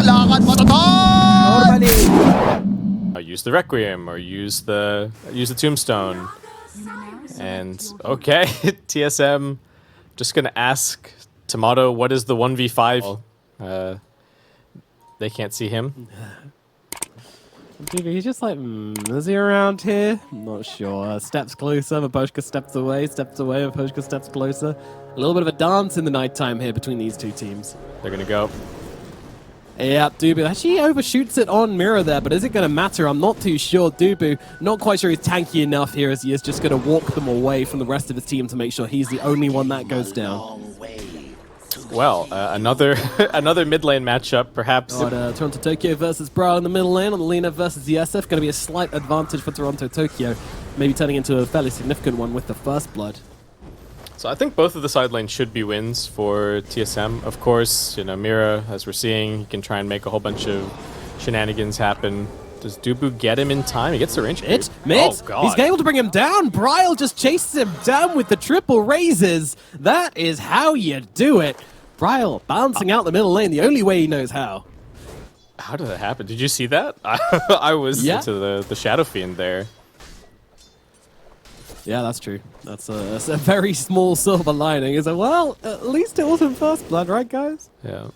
lakad matatag! Normally. Use the Requiem or use the Tombstone. And okay, TSM just gonna ask Tomato what is the 1v5. They can't see him. Dude, he's just like, is he around here? I'm not sure. Steps closer, Maposhka steps away, Maposhka steps closer. A little bit of a dance in the nighttime here between these two teams. They're gonna go. Yeah, Dubu actually overshoots it on Mirror there, but is it going to matter? I'm not too sure. Dubu, not quite sure he's tanky enough here as he is just going to walk them away from the rest of his team to make sure he's the only one that goes down. Well, another mid lane matchup, perhaps. Toronto Tokyo versus Brawl in the middle lane on the Lena versus the SF. Going to be a slight advantage for Toronto Tokyo, maybe turning into a fairly significant one with the first blood. So I think both of the side lanes should be wins for TSM. Of course, you know, Mira, as we're seeing, he can try and make a whole bunch of shenanigans happen. Does Dubu get him in time? He gets the range. Mid, oh, God. He's able to bring him down. Bryle just chases him down with the triple raises. That is how you do it. Bryle bouncing out the middle lane the only way he knows how. How did that happen? Did you see that? I was into the Shadow Fiend there. Yeah, that's true. That's a very small silver lining. Is like, well, at least it wasn't first blood, right, guys? Yeah.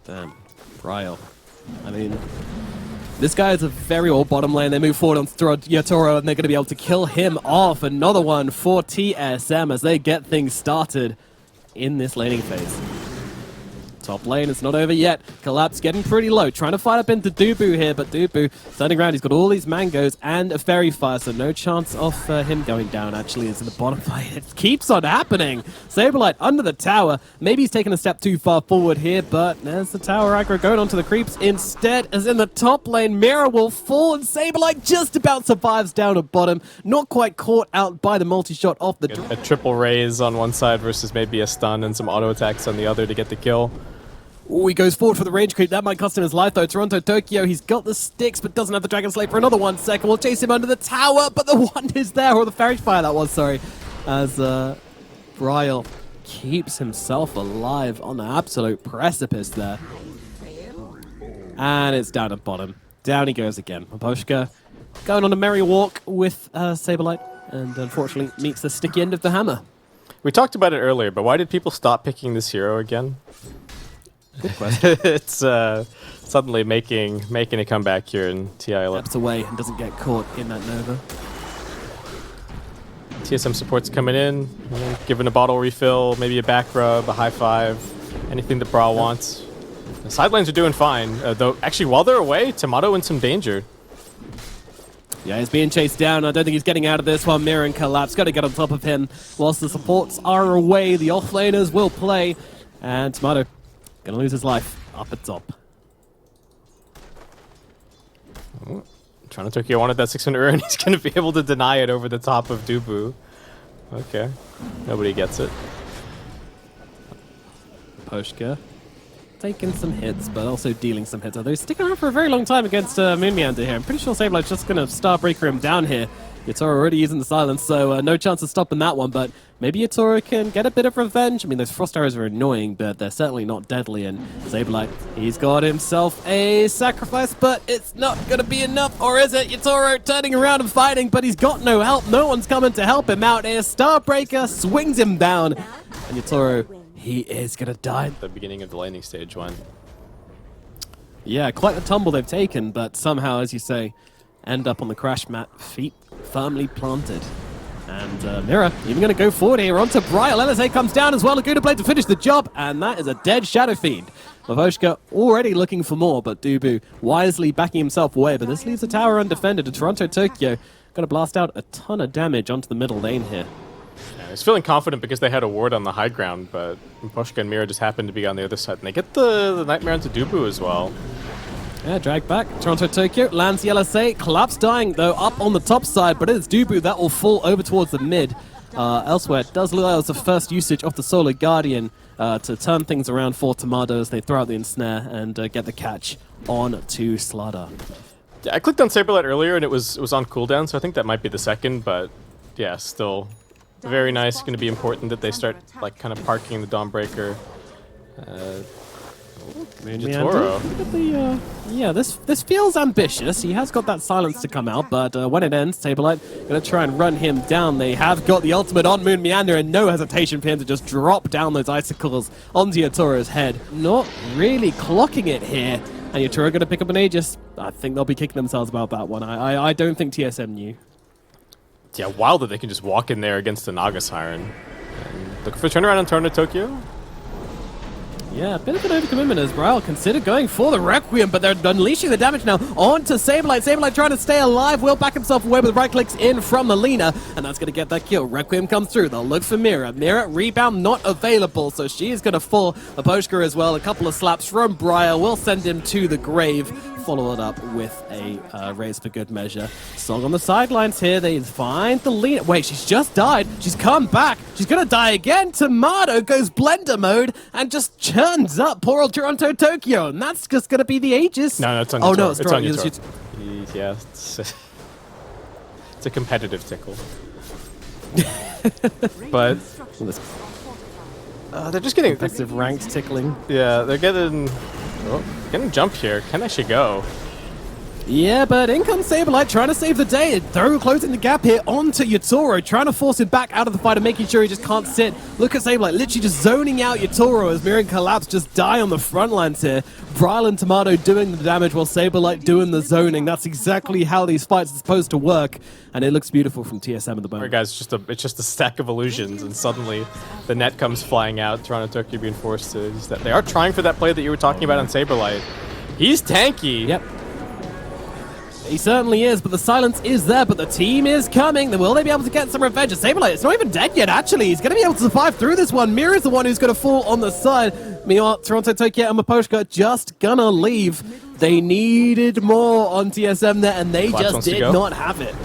Damn. Bryle. I mean, this guy is a very old bottom lane. They move forward on Yatoro, and they're going to be able to kill him off. Another one for TSM as they get things started in this laning phase. Top lane, it's not over yet. Collapse getting pretty low. Trying to fight up into Dubu here, but Dubu turning around. He's got all these mangoes and a fairy fire, so no chance of him going down, actually, is in the bottom lane. It keeps on happening. Saberlight under the tower. Maybe he's taken a step too far forward here, but there's the tower aggro going onto the creeps instead, as in the top lane, Mirror will fall, and Saberlight just about survives down at bottom. Not quite caught out by the multi-shot off the... A triple raise on one side versus maybe a stun and some auto attacks on the other to get the kill. Oh, he goes forward for the range creep. That might cost him his life, though. Toronto Tokyo, he's got the sticks, but doesn't have the Dragon Slate for another 1 second. We'll chase him under the tower, but the one is there, or the Fairy Fire that was, sorry. As Bryle keeps himself alive on the absolute precipice there. And it's down at bottom. Down he goes again. Maposhka going on a merry walk with Saberlight, and unfortunately meets the sticky end of the hammer. We talked about it earlier, but why did people stop picking this hero again? Good question. It's suddenly making a comeback here in TI. Steps away and doesn't get caught in that Nova. TSM support's coming in, giving a bottle refill, maybe a back rub, a high five, anything that Brawl wants. The side lanes are doing fine, though actually while they're away, Tomato in some danger. Yeah, he's being chased down. I don't think he's getting out of this one. Mirror and Collapse got to get on top of him. Whilst the supports are away, the offlaners will play. And Tomato gonna lose his life up at top. Oh, Toronto Tokyo wanted that 600 and he's gonna be able to deny it over the top of Dubu. Okay, nobody gets it. Poshka taking some hits, but also dealing some hits. Although he's sticking around for a very long time against Moon Meander here. I'm pretty sure Sablelight's just gonna Starbreaker him down here. Yatoro already using the silence, so no chance of stopping that one, but maybe Yatoro can get a bit of revenge. I mean, those frost arrows are annoying, but they're certainly not deadly, and Saberlight, he's got himself a sacrifice, but it's not gonna be enough, or is it? Yatoro turning around and fighting, but he's got no help. No one's coming to help him out here. Starbreaker swings him down, and Yatoro, he is gonna die. At the beginning of the laning stage one. Yeah, quite a tumble they've taken, but somehow, as you say, end up on the crash mat, feet firmly planted. And Mirror even going to go forward here onto Bryle. LSA comes down as well. Laguna Blade to finish the job, and that is a dead Shadow Fiend. Mavoshka already looking for more, but Dubu wisely backing himself away. But this leaves the tower undefended, and Toronto Tokyo going to blast out a ton of damage onto the middle lane here. Yeah, he's feeling confident because they had a ward on the high ground, but Mavoshka and Mirror just happened to be on the other side, and they get the Nightmare onto Dubu as well. Yeah, drag back. Toronto Tokyo lands the LSA. Collapse dying, though, up on the top side, but it's Dubu that will fall over towards the mid. Elsewhere, it does look like it was the first usage of the Solar Guardian to turn things around for Tomato as they throw out the ensnare and get the catch on to Slaughter. Yeah, I clicked on Saberlight earlier and it was on cooldown, so I think that might be the second, but yeah, still very nice. Going to be important that they start like kind of parking the Dawnbreaker. Toro. Look at the, yeah, this feels ambitious. He has got that silence to come out, but when it ends, Saberlight gonna try and run him down. They have got the ultimate on Moon Meander, and no hesitation for him to just drop down those icicles onto Yatoro's head. Not really clocking it here. And Yatoro gonna pick up an Aegis. I think they'll be kicking themselves about that one. I don't think TSM knew. Yeah, wild that they can just walk in there against the Naga Siren. And look for turnaround on Toronto Tokyo. Yeah, a bit of an overcommitment as Bryle considered going for the Requiem, but they're unleashing the damage now onto Saberlight. Saberlight trying to stay alive, will back himself away with right clicks in from Melina, and that's going to get that kill. Requiem comes through, they'll look for Mira. Mira, rebound not available, so she is going to fall. Aposhka as well, a couple of slaps from Bryle will send him to the grave. Follow it up with a raise for good measure. Song on the sidelines here. They find the lead. Wait, she's just died. She's come back. She's going to die again. Tomato goes blender mode and just churns up poor old Toronto Tokyo. And that's just going to be the Aegis. No, it's on Oh, Yatoro. no, it's on right. Yatoro. Yeah, it's a competitive tickle. But they're just getting Aggressive ranked tickling. Yeah, they're getting jump here. Can actually go. Yeah, but in comes Saberlight trying to save the day. Throw closing the gap here onto Yatoro, trying to force him back out of the fight and making sure he just can't sit. Look at Saberlight literally just zoning out Yatoro as Mirror and Collapse just die on the front lines here. Bryle and Tomato doing the damage while Saberlight doing the zoning. That's exactly how these fights are supposed to work, and it looks beautiful from TSM at the moment. Alright guys, it's just a stack of illusions, and suddenly the net comes flying out. Toronto Tokyo being forced to use that. They are trying for that play that you were talking about on Saberlight. He's tanky. Yep. He certainly is, but the silence is there, but the team is coming. Will they be able to get some revenge? Saberlight, it's not even dead yet, actually. He's going to be able to survive through this one. Mira's the one who's going to fall on the side. Meanwhile, Toronto Tokyo and Maposhka just gonna leave. They needed more on TSM there, and they just did not have it.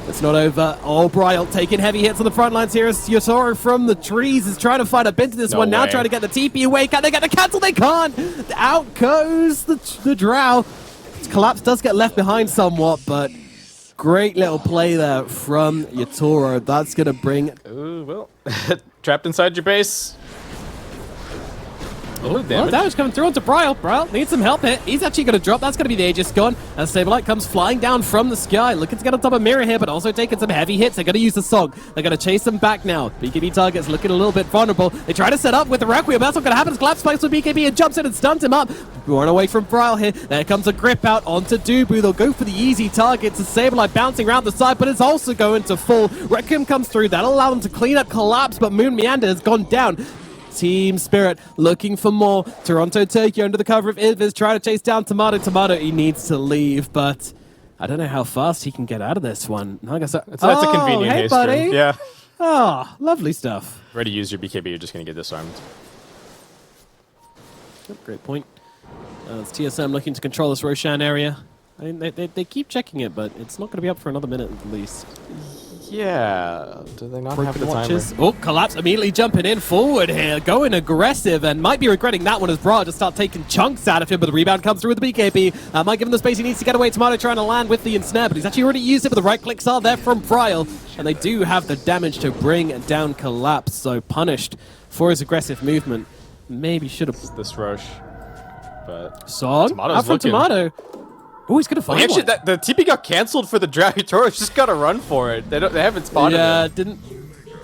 It's not over. Oh, Bryle taking heavy hits on the front lines here as Yatoro from the trees is trying to find a bit to this one. Now trying to get the TP away. Can they get the cancel? They can't. Out goes the Drow. Collapse does get left behind somewhat, but great little play there from Yatoro. That's going to bring... Ooh, well, trapped inside your base. Oh, damage. Damage coming through onto Bryle. Bryle needs some help here. He's actually going to drop. That's going to be the Aegis gone. As Saberlight comes flying down from the sky. Looking to get on top of Mirror here, but also taking some heavy hits. They're going to use the Song. They're going to chase them back now. BKB target's looking a little bit vulnerable. They try to set up with the Requiem. That's not going to happen. Collapse spikes with BKB and jumps in and stuns him up. Run away from Bryle here. There comes a grip out onto Dubu. They'll go for the easy targets. Saberlight bouncing around the side, but it's also going to fall. Requiem comes through. That'll allow them to clean up Collapse, but Moon Meander has gone down. Team Spirit looking for more. Toronto Tokyo under the cover of Ivis trying to chase down Tomato. Tomato, he needs to leave, but I don't know how fast he can get out of this one. That's a convenient hey, haste buddy. turn. Yeah. Oh, lovely stuff. Ready to use your BKB, you're just going to get disarmed. Great point. It's TSM looking to control this Roshan area. I mean, they keep checking it, but it's not going to be up for another minute at least. Yeah. Do they not have the timer? Oh, Collapse immediately jumping in forward here, going aggressive, and might be regretting that one as Bra just start taking chunks out of him, but the rebound comes through with the BKB. Might give him the space he needs to get away. Tomato trying to land with the ensnare, but he's actually already used it, but the right clicks are there from Bryle, and they do have the damage to bring down Collapse, so punished for his aggressive movement. Maybe should have... This rush, but... Song? Out from Tomato. Oh, he's gonna find actually, one. the TP got cancelled for the Drow. Yatoro's just gotta run for it. They haven't spotted it.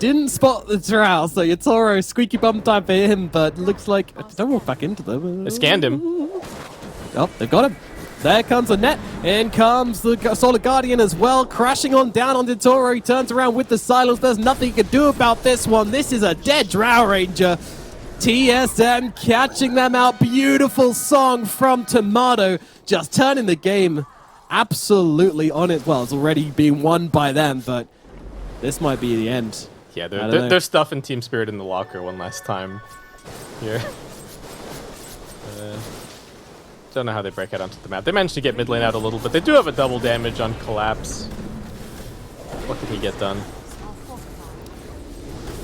Didn't spot the Drow, so Yatoro, squeaky bum time for him, but looks like... Don't walk back into them. They scanned him. Oh, they've got him. There comes the net. In comes the Solar Guardian as well, crashing on down on Yatoro. He turns around with the silence. There's nothing he can do about this one. This is a dead Drow Ranger. TSM catching them out. Beautiful song from Tomato. Just turning the game absolutely on it. Well, it's already been won by them, but this might be the end. Yeah, they're stuffing Team Spirit in the locker one last time here. Don't know how they break out onto the map. They managed to get mid lane out a little, but they do have a double damage on Collapse. What can he get done?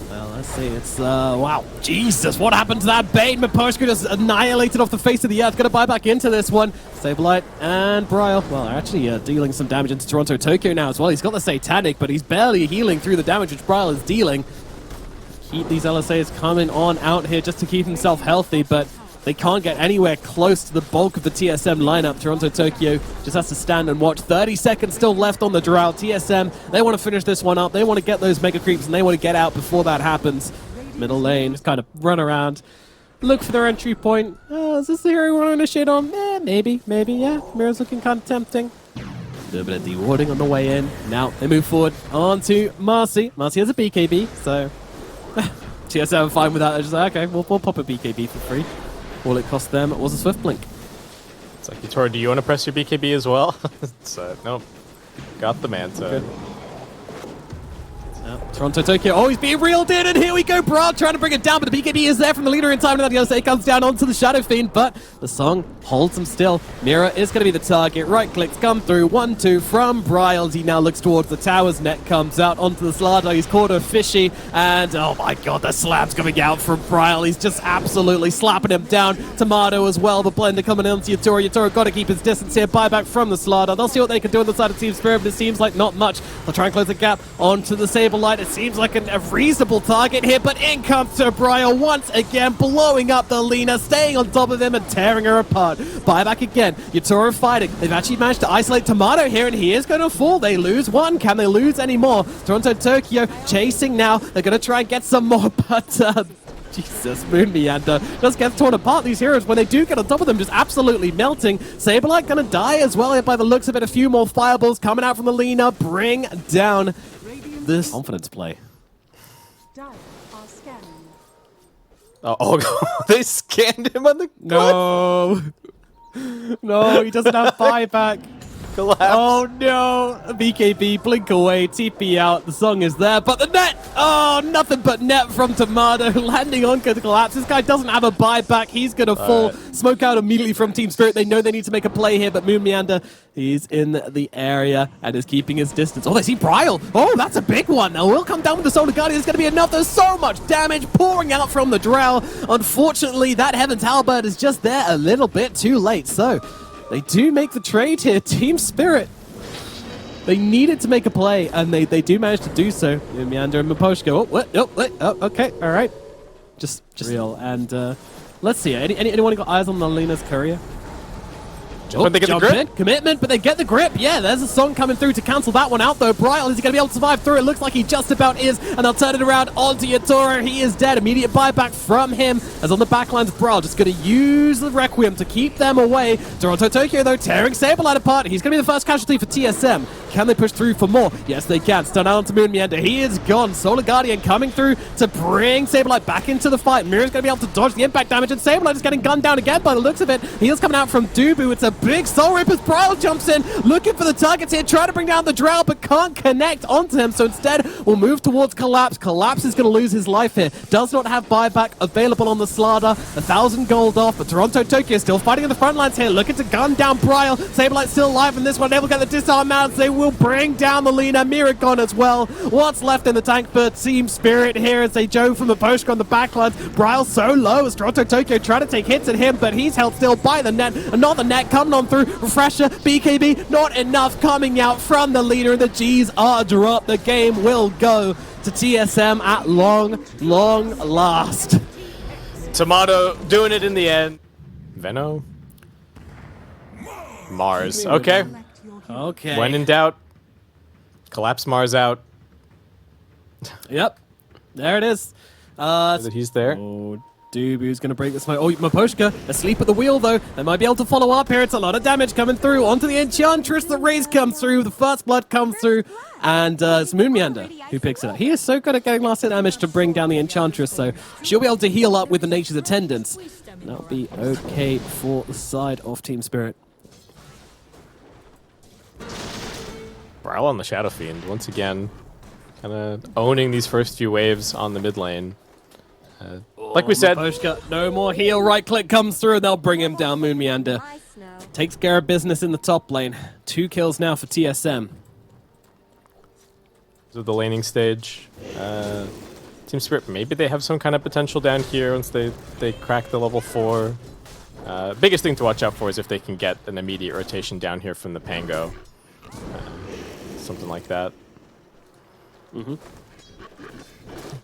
Well, let's see. It's, wow. Jesus, what happened to that bait? Maposhka just annihilated off the face of the earth. Gonna buy back into this one. Saberlight and Bryle, well, are actually dealing some damage into Toronto Tokyo now as well. He's got the Satanic, but he's barely healing through the damage which Bryle is dealing. Keep these LSAs coming on out here just to keep himself healthy, but They can't get anywhere close to the bulk of the TSM lineup. Toronto Tokyo just has to stand and watch. 30 seconds still left on the drought. TSM, they want to finish this one up. They want to get those mega creeps, and they want to get out before that happens. Middle lane, just kind of run around, look for their entry point. Oh, is this the hero we're going to shit on? Maybe, yeah. Mira's looking kind of tempting. A little bit of dewarding on the way in. Now they move forward onto Marcy. Marcy has a BKB, so TSM are fine with that. They're just like, okay, we'll pop a BKB for free. All it cost them was a Swift Blink. It's like, Tora, do you want to press your BKB as well? So, nope. Got the Manta. Toronto Tokyo, oh, he's being reeled in, and here we go, Broad trying to bring it down, but the BKB is there from the leader in time, and that Yosei comes down onto the Shadow Fiend, but the song holds him still. Mira is going to be the target, right clicks come through, 1-2 from Bryles. He now looks towards the towers, net comes out onto the Slardar, he's caught a fishy, and oh my god, the slab's coming out from Bryles. He's just absolutely slapping him down. Tomato as well, the blender coming in onto Yatora. Yatora got to keep his distance here, buyback from the Slardar. They'll see what they can do on the side of Team Spirit, but it seems like not much. They'll try and close the gap onto the Saberlight. It seems like a reasonable target here, but in comes Briar once again, blowing up the Lina, staying on top of him and tearing her apart. Buyback again. Yatora fighting. They've actually managed to isolate Tomato here, and he is going to fall. They lose one. Can they lose any more? Toronto Tokyo chasing now. They're going to try and get some more, but Jesus, Moon Meander just gets torn apart. These heroes, when they do get on top of them, just absolutely melting. Saberlight going to die as well. By the looks of it, a few more fireballs coming out from the Lina. Bring down this confidence play. Oh, they scanned him on the No. No, he doesn't have buyback. collapse. Oh no, BKB, blink away, TP out, the song is there, but the net! Oh, nothing but net from Tomato, landing on the collapse. This guy doesn't have a buyback, he's gonna fall. Smoke out immediately from Team Spirit. They know they need to make a play here, but Moon Meander, he's in the area and is keeping his distance. Oh, they see Bryle. Oh, that's a big one. Now we'll come down with the Solar Guardian. It's gonna be enough. There's so much damage pouring out from the Drow. Unfortunately, that Heaven's Halberd is just there a little bit too late, so they do make the trade here. Team Spirit, they needed to make a play, and they do manage to do so. Meander and Maposhka. Oh, what? Oh, okay, all right. Just real. And let's see. Anyone got eyes on the Lina's courier? But they get the grip. Commitment, but they get the grip. Yeah, there's a song coming through to cancel that one out, though. Bryle, is he going to be able to survive through it? Looks like he just about is, and they'll turn it around onto Yatora. He is dead. Immediate buyback from him, as on the backlines, Bryle just going to use the Requiem to keep them away. Toronto Tokyo, though, tearing Saberlight apart. He's going to be the first casualty for TSM. Can they push through for more? Yes, they can. Stun out onto Moon Meander. He is gone. Solar Guardian coming through to bring Saberlight back into the fight. Mira's going to be able to dodge the impact damage, and Saberlight is getting gunned down again by the looks of it. Heals coming out from Dubu. It's a big Soul Rip as Bryle jumps in, looking for the targets here, trying to bring down the Drow, but can't connect onto him. So instead, we'll move towards Collapse. Collapse is going to lose his life here. Does not have buyback available on the Slardar. 1,000 gold off, but Toronto Tokyo still fighting in the front lines here, looking to gun down Bryle. Saberlight still alive in this one. They will get the disarm out. They will bring down the Lina. Mira gone as well. What's left in the tank for Team Spirit here as they Joe from the post on the backlines. Bryle so low as Toronto Tokyo trying to take hits at him, but he's held still by the net. Another net coming on through. Refresher, BKB, not enough coming out from the leader, and the G's are dropped. The game will go to TSM at long last. Tomato doing it in the end. Veno? Mars. Okay. Okay. When in doubt, collapse Mars out. Yep. There it is. He's there. Oh, Dubu's going to break the smoke. Oh, Maposhka asleep at the wheel, though. They might be able to follow up here. It's a lot of damage coming through onto the Enchantress. The raise comes through. The first blood comes through. And it's Moon Meander who picks it up. He is so good at getting last hit damage to bring down the Enchantress, so she'll be able to heal up with the Nature's Attendants. That'll be okay for the side of Team Spirit. Bryle on the Shadow Fiend, once again, kind of owning these first few waves on the mid lane. Like we said, Maposhka, no more heal. Right click comes through, and they'll bring him down. Moon Meander takes care of business in the top lane. 2 kills now for TSM. So the laning stage. Team Spirit, maybe they have some kind of potential down here once they crack the level 4. Biggest thing to watch out for is if they can get an immediate rotation down here from the Pango. Something like that.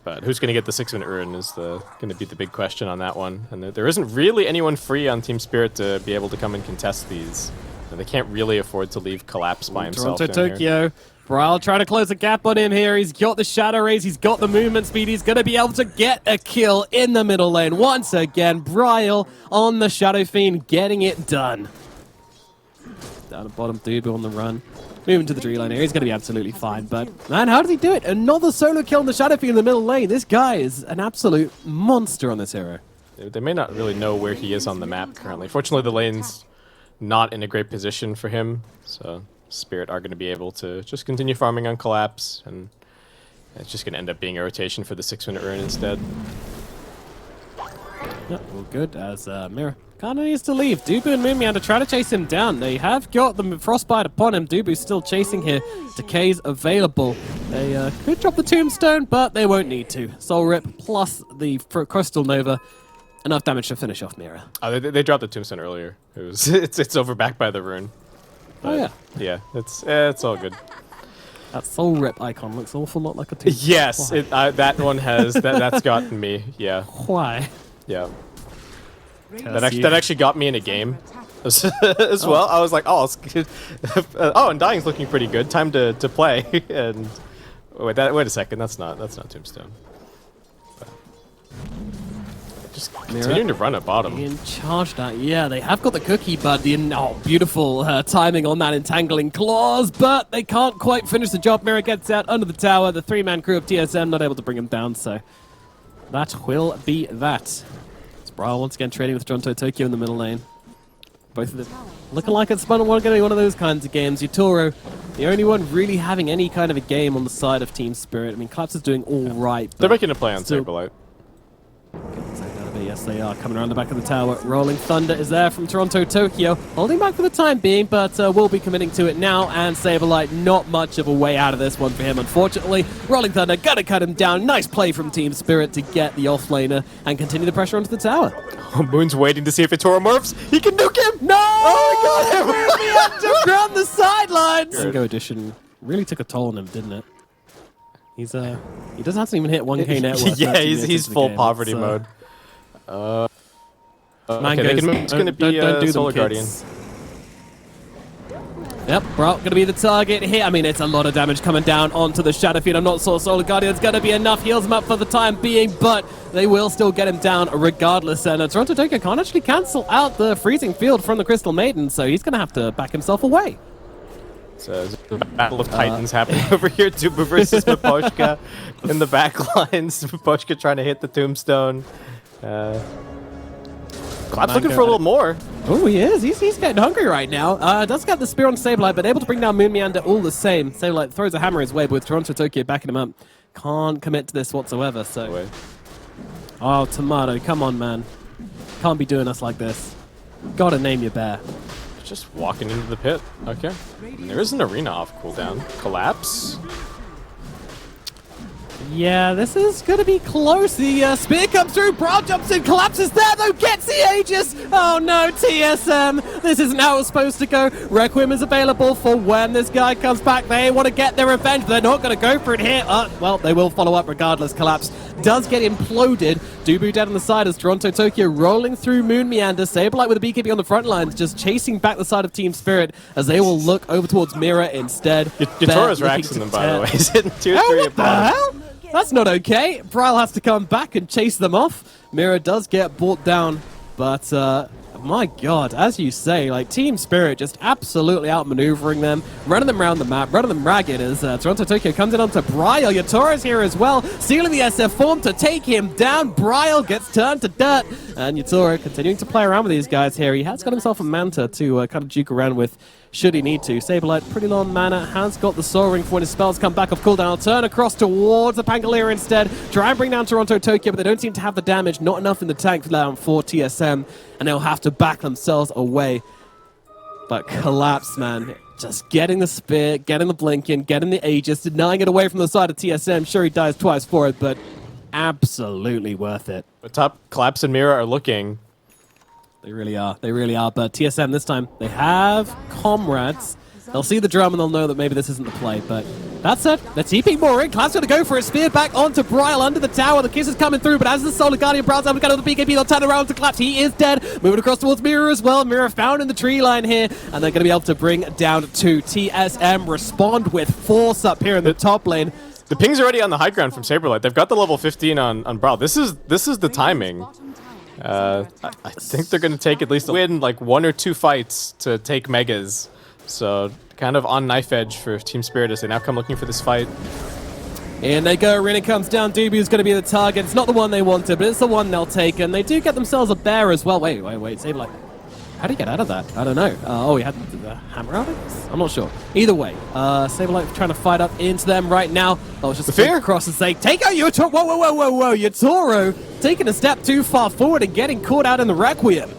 But who's going to get the 6-minute rune is going to be the big question on that one. And there isn't really anyone free on Team Spirit to be able to come and contest these. And they can't really afford to leave Collapse by himself Toronto down here. Tokyo. Braille trying to close a gap on him here. He's got the Shadow Rays. He's got the movement speed. He's going to be able to get a kill in the middle lane. Once again, Braille on the Shadow Fiend getting it done. Down at bottom, Dubu on the run. Moving to the tree line here. He's going to be absolutely fine. But, man, how does he do it? Another solo kill on the Shadow Fiend in the middle lane. This guy is an absolute monster on this hero. They may not really know where he is on the map currently. Fortunately, the lane's not in a great position for him. So Spirit are going to be able to just continue farming on Collapse. And it's just going to end up being a rotation for the 6-minute rune instead. Yep, all good as Mirror kind of needs to leave. Dubu and Moonmeow to try to chase him down. They have got the Frostbite upon him. Dubu's still chasing here. Decay's available. They could drop the Tombstone, but they won't need to. Soul Rip plus the Crystal Nova. Enough damage to finish off Mirror. Oh, they dropped the Tombstone earlier. It's over back by the rune. But, oh, yeah. Yeah, it's all good. That Soul Rip icon looks an awful lot like a Tombstone. Yes, that one has. That's gotten me. Yeah. Why? Yeah. That actually got me in a game as well. I was like, oh, and Dying's looking pretty good. Time to play. And wait a second, that's not Tombstone. But just continuing to run at bottom. In charge that, yeah, they have got the cookie, but beautiful timing on that entangling claws, but they can't quite finish the job. Mirror gets out under the tower. The 3-man crew of TSM not able to bring him down, so that will be that. Braille once again trading with Toronto Tokyo in the middle lane. Both of them looking like it's going to be one of those kinds of games. Yutoro, the only one really having any kind of a game on the side of Team Spirit. I mean, Collapse is doing all right. They're making a play on Saberlight. Yes, they are. Coming around the back of the tower. Rolling Thunder is there from Toronto Tokyo. Holding back for the time being, but will be committing to it now. And Saberlight, not much of a way out of this one for him, unfortunately. Rolling Thunder, gonna cut him down. Nice play from Team Spirit to get the offlaner and continue the pressure onto the tower. Oh, Moon's waiting to see if Itoro morphs. He can nuke him! No! Oh, he got him! We have to ground the sidelines! Good. Go Edition really took a toll on him, didn't it? He doesn't even hit 1k net worth. Yeah, he's full poverty mode. Okay, it's going to be Solar Guardian. Yep, Brault going to be the target here. I mean, it's a lot of damage coming down onto the Shadow Fiend. I'm not sure Solar Guardian's going to be enough. Heals him up for the time being, but they will still get him down regardless. And Toronto Tokyo can't actually cancel out the Freezing Field from the Crystal Maiden, so he's going to have to back himself away. So there's a battle of titans happening over here. Dubu versus Miposhka in the back lines. Miposhka trying to hit the Tombstone. Collapse looking for a little more. Oh, he is. He's getting hungry right now. Does get the spear on Saberlight, but able to bring down Moon Meander all the same. Saberlight throws a hammer his way, but with Toronto Tokyo backing him up. Can't commit to this whatsoever, so... Oh, Tomato, come on, man. Can't be doing us like this. Gotta name your bear. Just walking into the pit. Okay. And there is an arena off cooldown. Collapse. Yeah, this is going to be close. The spear comes through. Brault jumps in. Collapses there, though. Gets the Aegis. Oh, no, TSM. This isn't how it's supposed to go. Requiem is available for when this guy comes back. They want to get their revenge, but they're not going to go for it here. Well, they will follow up regardless. Collapse does get imploded. Dubu dead on the side as Toronto Tokyo rolling through Moon Meander. Saberlight with the beekeeping on the front lines, just chasing back the side of Team Spirit as they will look over towards Mira instead. Yutoro's raxing them, by the way. He's hitting 2 or 3 what the hell? That's not okay. Braille has to come back and chase them off. Mira does get brought down, but my god, as you say, like Team Spirit just absolutely outmaneuvering them, running them around the map, running them ragged as Toronto Tokyo comes in onto Braille. Yutoro's here as well, sealing the SF form to take him down. Braille gets turned to dirt, and Yutoro continuing to play around with these guys here. He has got himself a Manta to kind of juke around with should he need to. Saberlight, pretty low on mana, has got the Soul Ring for when his spells come back off cooldown. I'll turn across towards the Pangolier instead. Try and bring down Toronto Tokyo, but they don't seem to have the damage. Not enough in the tank down for TSM, and they'll have to back themselves away. But Collapse, man, just getting the spear, getting the blink in, getting the Aegis, denying it away from the side of TSM. Sure, he dies twice for it, but absolutely worth it. But top Collapse and Mira are looking. They really are. They really are. But TSM this time, they have comrades. They'll see the drum and they'll know that maybe this isn't the play, but That said, they're TPing more in. Cloud's going to go for a spear back onto Bryle under the tower. The kiss is coming through, but as the Solar Guardian Browns able to get on the BKB, they'll turn around to Collapse. He is dead. Moving across towards Mirror as well. Mirror found in the tree line here, and they're going to be able to bring down 2. TSM respond with force up here in the top lane. The ping's already on the high ground from Saberlight. They've got the level 15 on Bryle. This is the timing. I think they're going to take at least win like 1 or 2 fights to take Megas. So kind of on knife edge for Team Spirit as they now come looking for this fight. And they go. Arena comes down. Dubu's going to be the target. It's not the one they wanted, but it's the one they'll take. And they do get themselves a bear as well. Wait. Saberlight. How do you get out of that? I don't know. Oh, he had the hammer out, I guess? I'm not sure. Either way, Saberlight trying to fight up into them right now. Oh, it's just a fear across and say, take out Yotoro. Whoa. Yotoro taking a step too far forward and getting caught out in the Requiem.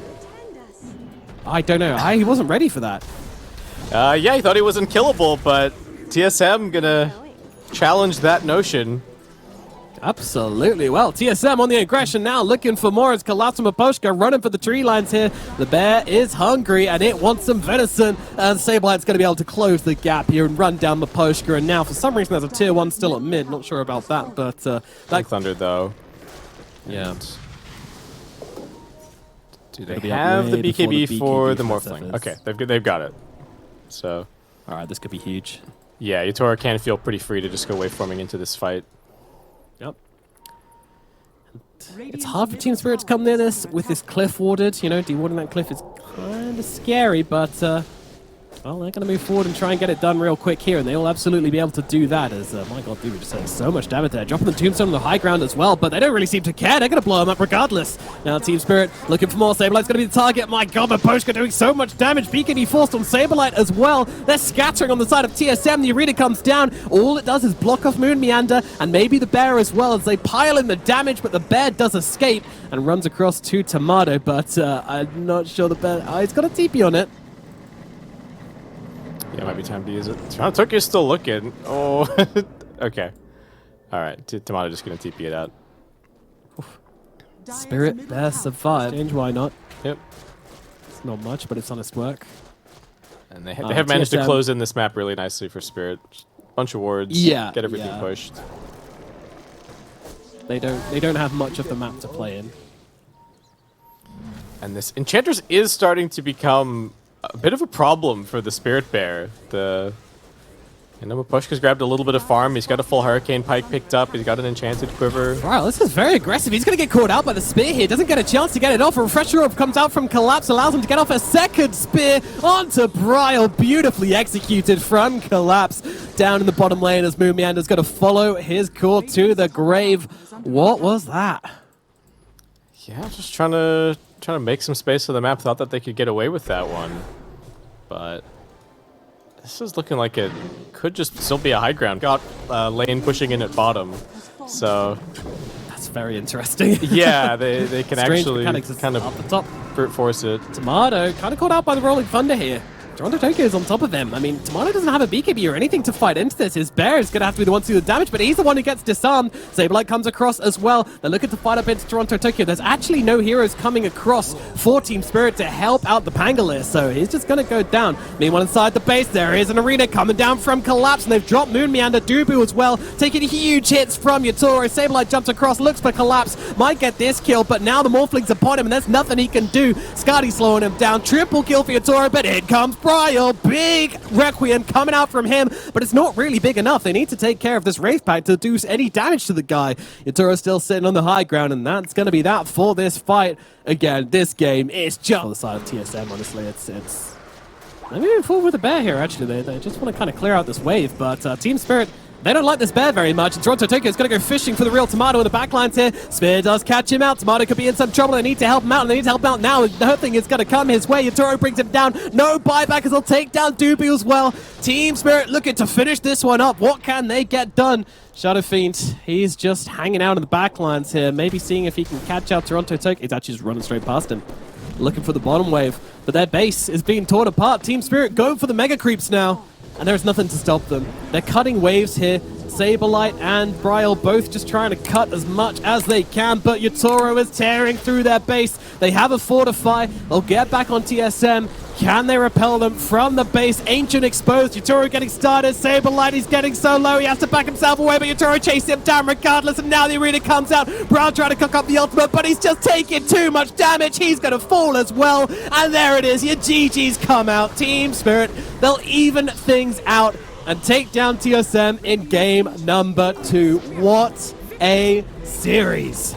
I don't know. He wasn't ready for that. Yeah, he thought he was unkillable, but TSM gonna challenge that notion. Absolutely. Well, TSM on the aggression now, looking for more as Collapse and Maposhka running for the tree lines here. The bear is hungry and it wants some venison, and Sablight's going to be able to close the gap here and run down Maposhka. And now, for some reason, there's a tier 1 still at mid. Not sure about that, but Black Thunder though. Yeah. Do they have the BKB for the Morphling? Okay, they've got it. So, all right, this could be huge. Yeah, Yotoro can feel pretty free to just go waveforming into this fight. Yep. It's hard for Team Spirit to come near this with this cliff warded. You know, dewarding that cliff is kind of scary, but well, they're going to move forward and try and get it done real quick here, and they'll absolutely be able to do that as, my god, dude, just saying so much damage there. Dropping the tombstone on the high ground as well, but they don't really seem to care. They're going to blow him up regardless. Now Team Spirit looking for more. Saberlight's going to be the target. My god, Maposhka doing so much damage. BKB forced on Saberlight as well. They're scattering on the side of TSM. The arena comes down. All it does is block off Moon Meander, and maybe the bear as well as they pile in the damage, but the bear does escape and runs across to Tomato, but I'm not sure the bear... he's got a TP on it. Yeah, might be time to use it. Tokyo's still looking. Oh, okay. All right, Tomato just gonna TP it out. Spirit Bear survived. Change, why not? Yep. It's not much, but it's honest work. And they have managed to close in this map really nicely for Spirit. Bunch of wards. Yeah. Get everything pushed. They don't have much of the map to play in. And this Enchantress is starting to become a bit of a problem for the Spirit Bear. Maposhka's grabbed a little bit of farm. He's got a full Hurricane Pike picked up. He's got an Enchanted Quiver. Wow, this is very aggressive. He's going to get caught out by the spear here. Doesn't get a chance to get it off. A Refresher Orb comes out from Collapse, allows him to get off a second spear onto Bryle. Beautifully executed from Collapse. Down in the bottom lane as Moon Meander's going to follow his core to the grave. What was that? Yeah, just trying to make some space for the map. Thought that they could get away with that one, but this is looking like it could just still be a high ground. Got lane pushing in at bottom, so that's very interesting. Yeah, they can actually kind of up the top brute force it. Tomato kind of caught out by the Rolling Thunder here. Toronto Tokyo's on top of him. I mean, Tomato doesn't have a BKB or anything to fight into this. His bear is going to have to be the one to do the damage, but he's the one who gets disarmed. Saberlight comes across as well. They're looking to fight up into Toronto Tokyo. There's actually no heroes coming across for Team Spirit to help out the Pangolier, so he's just going to go down. Meanwhile, inside the base, there is an arena coming down from Collapse, and they've dropped Moon Meander, Dubu as well, taking huge hits from Yotoro. Saberlight jumps across, looks for Collapse, might get this kill, but now the Morphling's upon him, and there's nothing he can do. Skadi slowing him down. Triple kill for Yotoro, but in comes Bryle. Big Requiem coming out from him, but it's not really big enough. They need to take care of this Wraith Pack to do any damage to the guy. Yotoro's still sitting on the high ground, and that's going to be that for this fight. Again, this game is just on the side of TSM, honestly. It's they're moving forward with the bear here, actually. They just want to kind of clear out this wave, but Team Spirit, they don't like this bear very much, and Toronto Tokyo is going to go fishing for the real Tomato in the backlines here. Spear does catch him out. Tomato could be in some trouble. They need to help him out, and they need to help him out now. Nothing is going to come his way. Yotoro brings him down. No buyback as they'll take down Dubu as well. Team Spirit looking to finish this one up. What can they get done? Shadow Fiend, he's just hanging out in the backlines here, maybe seeing if he can catch out Toronto Tokyo. He's actually just running straight past him, looking for the bottom wave, but their base is being torn apart. Team Spirit going for the mega creeps now, and there's nothing to stop them. They're cutting waves here. Saberlight and Bryle both just trying to cut as much as they can, but Yotoro is tearing through their base. They have a fortify. They'll get back on TSM. Can they repel them from the base? Ancient exposed. Yatoro getting started. Saberlight, he's getting so low. He has to back himself away, but Yatoro chases him down regardless. And now the arena comes out. Brown trying to cook up the ultimate, but he's just taking too much damage. He's going to fall as well. And there it is. Your GG's come out. Team Spirit, they'll even things out and take down TSM in game number 2. What a series.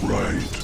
Right.